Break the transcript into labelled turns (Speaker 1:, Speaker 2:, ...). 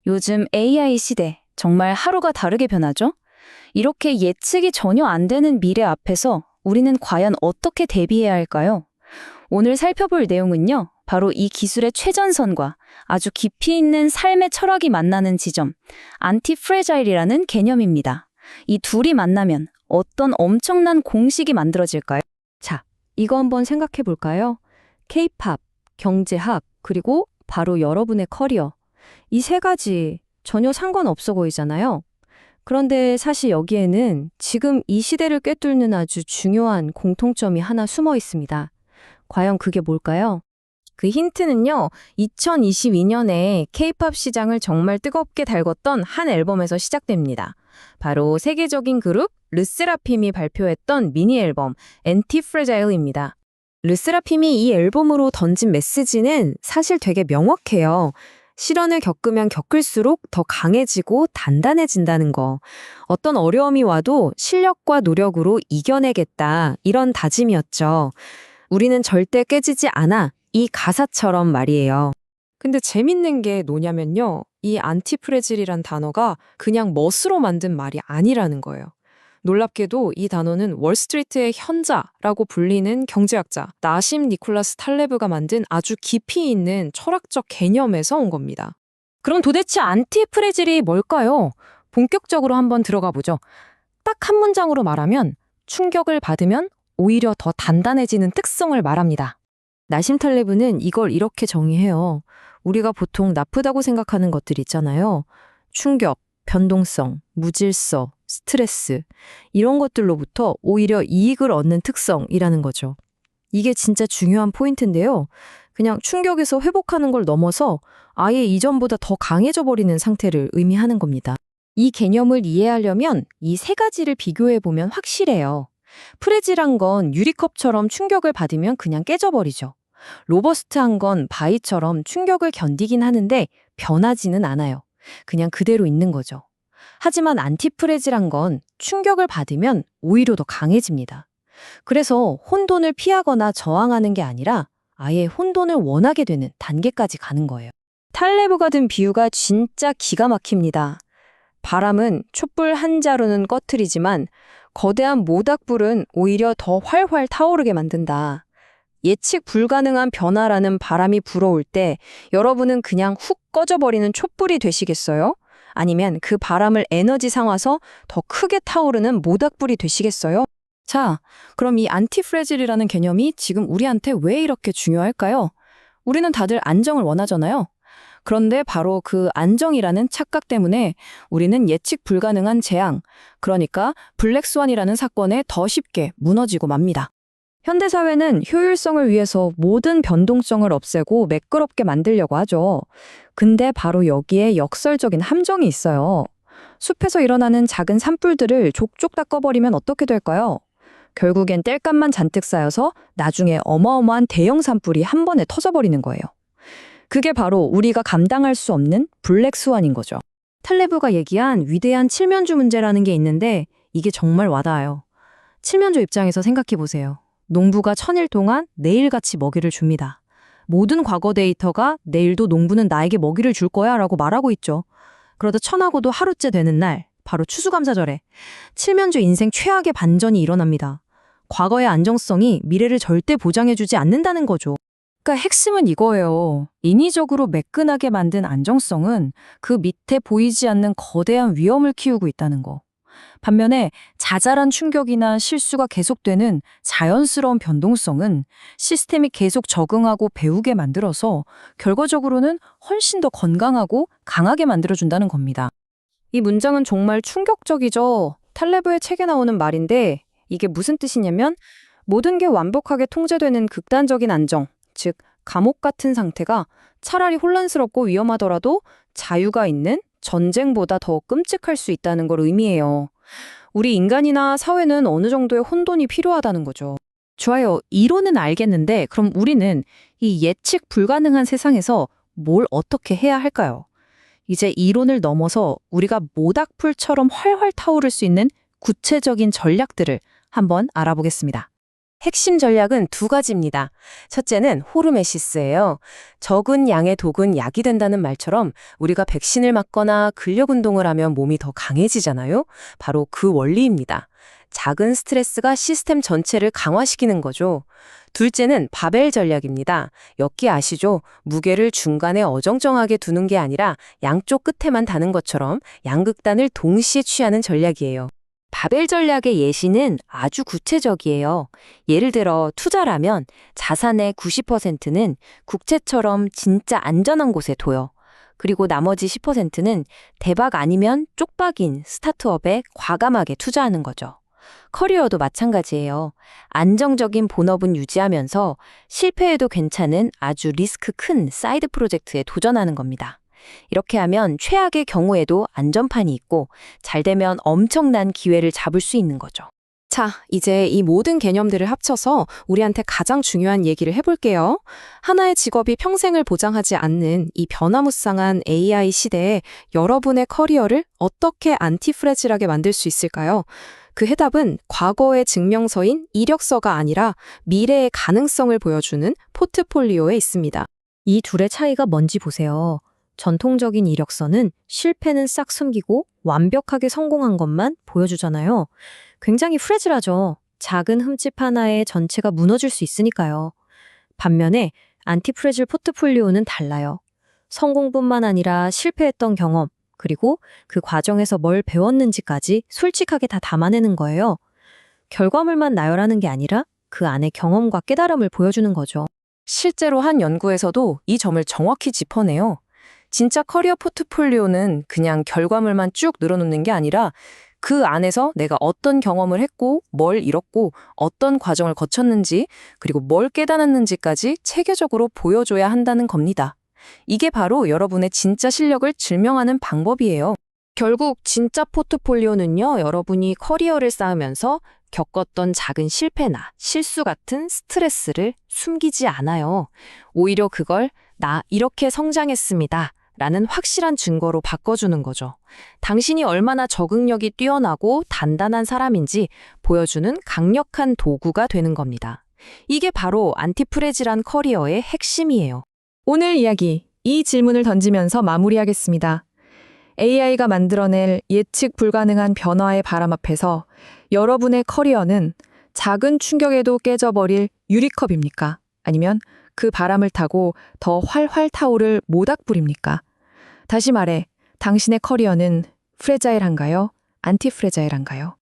Speaker 1: 요즘 AI 시대, 정말 하루가 다르게 변하죠? 이렇게 예측이 전혀 안 되는 미래 앞에서 우리는 과연 어떻게 대비해야 할까요? 오늘 살펴볼 내용은요, 바로 이 기술의 최전선과 아주 깊이 있는 삶의 철학이 만나는 지점, 안티프레자일이라는 개념입니다. 이 둘이 만나면 어떤 엄청난 공식이 만들어질까요? 자, 이거 한번 생각해 볼까요? K-팝, 경제학, 그리고 바로 여러분의 커리어. 이 세 가지 전혀 상관없어 보이잖아요. 그런데 사실 여기에는 지금 이 시대를 꿰뚫는 아주 중요한 공통점이 하나 숨어 있습니다. 과연 그게 뭘까요? 그 힌트는요, 2022년에 K-팝 시장을 정말 뜨겁게 달궜던 한 앨범에서 시작됩니다. 바로 세계적인 그룹 르세라핌이 발표했던 미니 앨범 엔티프레자일입니다. 르세라핌이 이 앨범으로 던진 메시지는 사실 되게 명확해요. 시련을 겪으면 겪을수록 더 강해지고 단단해진다는 거. 어떤 어려움이 와도 실력과 노력으로 이겨내겠다. 이런 다짐이었죠. 우리는 절대 깨지지 않아. 이 가사처럼 말이에요. 근데 재밌는 게 뭐냐면요. 이 안티프레질이란 단어가 그냥 멋으로 만든 말이 아니라는 거예요. 놀랍게도 이 단어는 월스트리트의 현자라고 불리는 경제학자 나심 니콜라스 탈레브가 만든 아주 깊이 있는 철학적 개념에서 온 겁니다. 그럼 도대체 안티프레질이 뭘까요? 본격적으로 한번 들어가 보죠. 딱 한 문장으로 말하면 충격을 받으면 오히려 더 단단해지는 특성을 말합니다. 나심 탈레브는 이걸 이렇게 정의해요. 우리가 보통 나쁘다고 생각하는 것들 있잖아요. 충격, 변동성, 무질서, 스트레스 이런 것들로부터 오히려 이익을 얻는 특성이라는 거죠. 이게 진짜 중요한 포인트인데요. 그냥 충격에서 회복하는 걸 넘어서 아예 이전보다 더 강해져 버리는 상태를 의미하는 겁니다. 이 개념을 이해하려면 이 세 가지를 비교해 보면 확실해요. 프레질한 건 유리컵처럼 충격을 받으면 그냥 깨져버리죠. 로버스트한 건 바위처럼 충격을 견디긴 하는데 변하지는 않아요. 그냥 그대로 있는 거죠. 하지만 안티프레질한 건 충격을 받으면 오히려 더 강해집니다. 그래서 혼돈을 피하거나 저항하는 게 아니라 아예 혼돈을 원하게 되는 단계까지 가는 거예요. 탈레브가 든 비유가 진짜 기가 막힙니다. 바람은 촛불 한 자루는 꺼트리지만 거대한 모닥불은 오히려 더 활활 타오르게 만든다. 예측 불가능한 변화라는 바람이 불어올 때 여러분은 그냥 훅 꺼져버리는 촛불이 되시겠어요? 아니면 그 바람을 에너지 삼아서 더 크게 타오르는 모닥불이 되시겠어요? 자, 그럼 이 안티프레질이라는 개념이 지금 우리한테 왜 이렇게 중요할까요? 우리는 다들 안정을 원하잖아요. 그런데 바로 그 안정이라는 착각 때문에 우리는 예측 불가능한 재앙, 그러니까 블랙스완이라는 사건에 더 쉽게 무너지고 맙니다. 현대사회는 효율성을 위해서 모든 변동성을 없애고 매끄럽게 만들려고 하죠. 근데 바로 여기에 역설적인 함정이 있어요. 숲에서 일어나는 작은 산불들을 족족 다 꺼버리면 어떻게 될까요? 결국엔 땔감만 잔뜩 쌓여서 나중에 어마어마한 대형 산불이 한 번에 터져버리는 거예요. 그게 바로 우리가 감당할 수 없는 블랙스완인 거죠. 탈레브가 얘기한 위대한 칠면조 문제라는 게 있는데 이게 정말 와닿아요. 칠면조 입장에서 생각해 보세요. 농부가 1000일 동안 내일같이 먹이를 줍니다. 모든 과거 데이터가 내일도 농부는 나에게 먹이를 줄 거야 라고 말하고 있죠. 그러다 천하고도 하루째 되는 날, 바로 추수감사절에 칠면조 인생 최악의 반전이 일어납니다. 과거의 안정성이 미래를 절대 보장해주지 않는다는 거죠. 그러니까 핵심은 이거예요. 인위적으로 매끈하게 만든 안정성은 그 밑에 보이지 않는 거대한 위험을 키우고 있다는 거. 반면에 자잘한 충격이나 실수가 계속되는 자연스러운 변동성은 시스템이 계속 적응하고 배우게 만들어서 결과적으로는 훨씬 더 건강하고 강하게 만들어준다는 겁니다. 이 문장은 정말 충격적이죠. 탈레브의 책에 나오는 말인데 이게 무슨 뜻이냐면 모든 게 완벽하게 통제되는 극단적인 안정, 즉 감옥 같은 상태가 차라리 혼란스럽고 위험하더라도 자유가 있는 전쟁보다 더 끔찍할 수 있다는 걸 의미해요. 우리 인간이나 사회는 어느 정도의 혼돈이 필요하다는 거죠. 좋아요. 이론은 알겠는데 그럼 우리는 이 예측 불가능한 세상에서 뭘 어떻게 해야 할까요? 이제 이론을 넘어서 우리가 모닥불처럼 활활 타오를 수 있는 구체적인 전략들을 한번 알아보겠습니다.
Speaker 2: 핵심 전략은 두 가지입니다. 첫째는 호르메시스예요. 적은 양의 독은 약이 된다는 말처럼 우리가 백신을 맞거나 근력 운동을 하면 몸이 더 강해지잖아요. 바로 그 원리입니다. 작은 스트레스가 시스템 전체를 강화시키는 거죠. 둘째는 바벨 전략입니다. 엮기 아시죠? 무게를 중간에 어정쩡하게 두는 게 아니라 양쪽 끝에만 다는 것처럼 양극단을 동시에 취하는 전략이에요.
Speaker 1: 바벨 전략의 예시는 아주 구체적이에요. 예를 들어 투자라면 자산의 90%는 국채처럼 진짜 안전한 곳에 둬요. 그리고 나머지 10%는 대박 아니면 쪽박인 스타트업에 과감하게 투자하는 거죠. 커리어도 마찬가지예요. 안정적인 본업은 유지하면서 실패해도 괜찮은 아주 리스크 큰 사이드 프로젝트에 도전하는 겁니다. 이렇게 하면 최악의 경우에도 안전판이 있고 잘 되면 엄청난 기회를 잡을 수 있는 거죠.
Speaker 3: 자, 이제 이 모든 개념들을 합쳐서 우리한테 가장 중요한 얘기를 해볼게요. 하나의 직업이 평생을 보장하지 않는 이 변화무쌍한 AI 시대에 여러분의 커리어를 어떻게 안티프레질하게 만들 수 있을까요? 그 해답은 과거의 증명서인 이력서가 아니라 미래의 가능성을 보여주는 포트폴리오에 있습니다.
Speaker 1: 이 둘의 차이가 뭔지 보세요. 전통적인 이력서는 실패는 싹 숨기고 완벽하게 성공한 것만 보여주잖아요. 굉장히 프레질하죠. 작은 흠집 하나에 전체가 무너질 수 있으니까요. 반면에 안티프레질 포트폴리오는 달라요. 성공뿐만 아니라 실패했던 경험, 그리고 그 과정에서 뭘 배웠는지까지 솔직하게 다 담아내는 거예요. 결과물만 나열하는 게 아니라 그 안에 경험과 깨달음을 보여주는 거죠.
Speaker 2: 실제로 한 연구에서도 이 점을 정확히 짚어내요. 진짜 커리어 포트폴리오는 그냥 결과물만 쭉 늘어놓는 게 아니라 그 안에서 내가 어떤 경험을 했고, 뭘 잃었고, 어떤 과정을 거쳤는지, 그리고 뭘 깨달았는지까지 체계적으로 보여줘야 한다는 겁니다. 이게 바로 여러분의 진짜 실력을 증명하는 방법이에요.
Speaker 3: 결국 진짜 포트폴리오는요, 여러분이 커리어를 쌓으면서 겪었던 작은 실패나 실수 같은 스트레스를 숨기지 않아요. 오히려 그걸 나 이렇게 성장했습니다 라는 확실한 증거로 바꿔주는 거죠. 당신이 얼마나 적응력이 뛰어나고 단단한 사람인지 보여주는 강력한 도구가 되는 겁니다. 이게 바로 안티프레질한 커리어의 핵심이에요.
Speaker 4: 오늘 이야기, 이 질문을 던지면서 마무리하겠습니다. AI가 만들어낼 예측 불가능한 변화의 바람 앞에서 여러분의 커리어는 작은 충격에도 깨져버릴 유리컵입니까? 아니면 그 바람을 타고 더 활활 타오를 모닥불입니까? 다시 말해, 당신의 커리어는 프레자일한가요? 안티프레자일한가요?